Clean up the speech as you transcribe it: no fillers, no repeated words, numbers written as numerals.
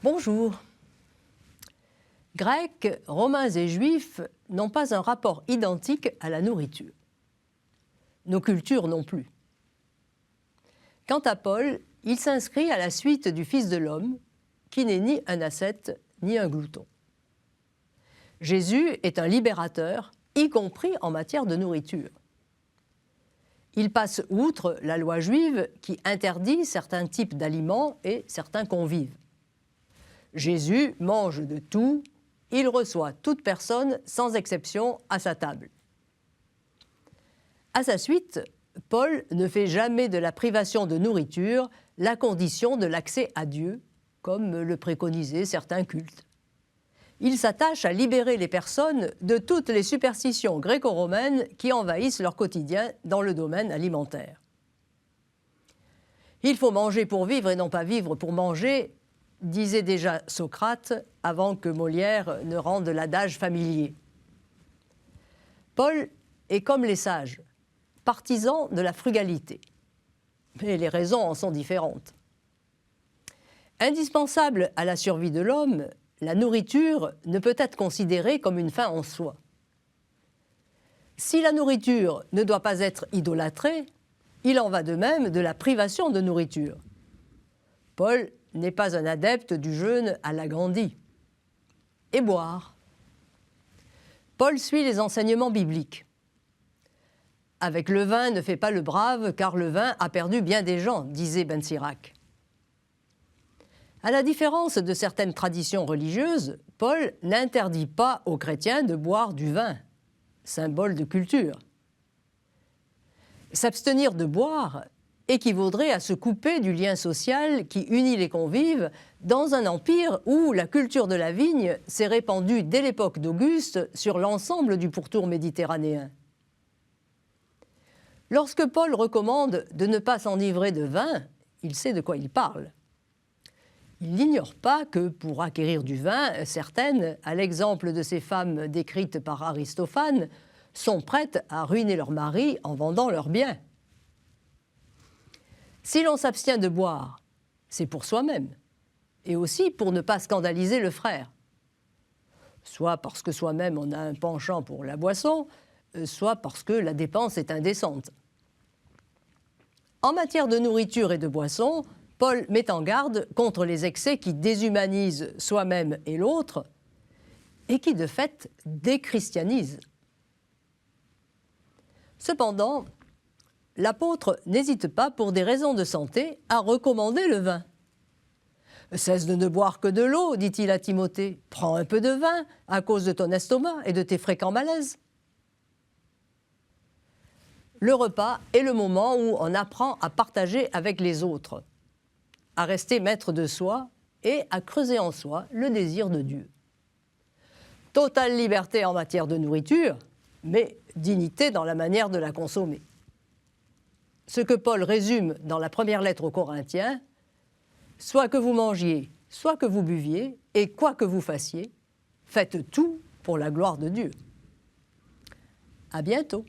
Bonjour. Grecs, Romains et Juifs n'ont pas un rapport identique à la nourriture. Nos cultures non plus. Quant à Paul, il s'inscrit à la suite du Fils de l'homme, qui n'est ni un ascète ni un glouton. Jésus est un libérateur, y compris en matière de nourriture. Il passe outre la loi juive qui interdit certains types d'aliments et certains convives. Jésus mange de tout, il reçoit toute personne sans exception à sa table. À sa suite, Paul ne fait jamais de la privation de nourriture la condition de l'accès à Dieu, comme le préconisaient certains cultes. Il s'attache à libérer les personnes de toutes les superstitions gréco-romaines qui envahissent leur quotidien dans le domaine alimentaire. Il faut manger pour vivre et non pas vivre pour manger, disait déjà Socrate avant que Molière ne rende l'adage familier. Paul est comme les sages, partisan de la frugalité. Mais les raisons en sont différentes. Indispensable à la survie de l'homme, la nourriture ne peut être considérée comme une fin en soi. Si la nourriture ne doit pas être idolâtrée, il en va de même de la privation de nourriture. Paul n'est pas un adepte du jeûne à la Gandhi. Et boire. Paul suit les enseignements bibliques. Avec le vin ne fais pas le brave, car le vin a perdu bien des gens, disait Ben Sirac. À la différence de certaines traditions religieuses, Paul n'interdit pas aux chrétiens de boire du vin, symbole de culture. S'abstenir de boire équivaudrait à se couper du lien social qui unit les convives dans un empire où la culture de la vigne s'est répandue dès l'époque d'Auguste sur l'ensemble du pourtour méditerranéen. Lorsque Paul recommande de ne pas s'enivrer de vin, il sait de quoi il parle. Il n'ignore pas que, pour acquérir du vin, certaines, à l'exemple de ces femmes décrites par Aristophane, sont prêtes à ruiner leur mari en vendant leurs biens. Si l'on s'abstient de boire, c'est pour soi-même, et aussi pour ne pas scandaliser le frère. Soit parce que soi-même on a un penchant pour la boisson, soit parce que la dépense est indécente. En matière de nourriture et de boisson, Paul met en garde contre les excès qui déshumanisent soi-même et l'autre, et qui de fait déchristianisent. Cependant, l'apôtre n'hésite pas, pour des raisons de santé, à recommander le vin. « Cesse de ne boire que de l'eau, dit-il à Timothée. Prends un peu de vin à cause de ton estomac et de tes fréquents malaises. » Le repas est le moment où on apprend à partager avec les autres, à rester maître de soi et à creuser en soi le désir de Dieu. Totale liberté en matière de nourriture, mais dignité dans la manière de la consommer. Ce que Paul résume dans la première lettre aux Corinthiens, « Soit que vous mangiez, soit que vous buviez, et quoi que vous fassiez, faites tout pour la gloire de Dieu. » À bientôt.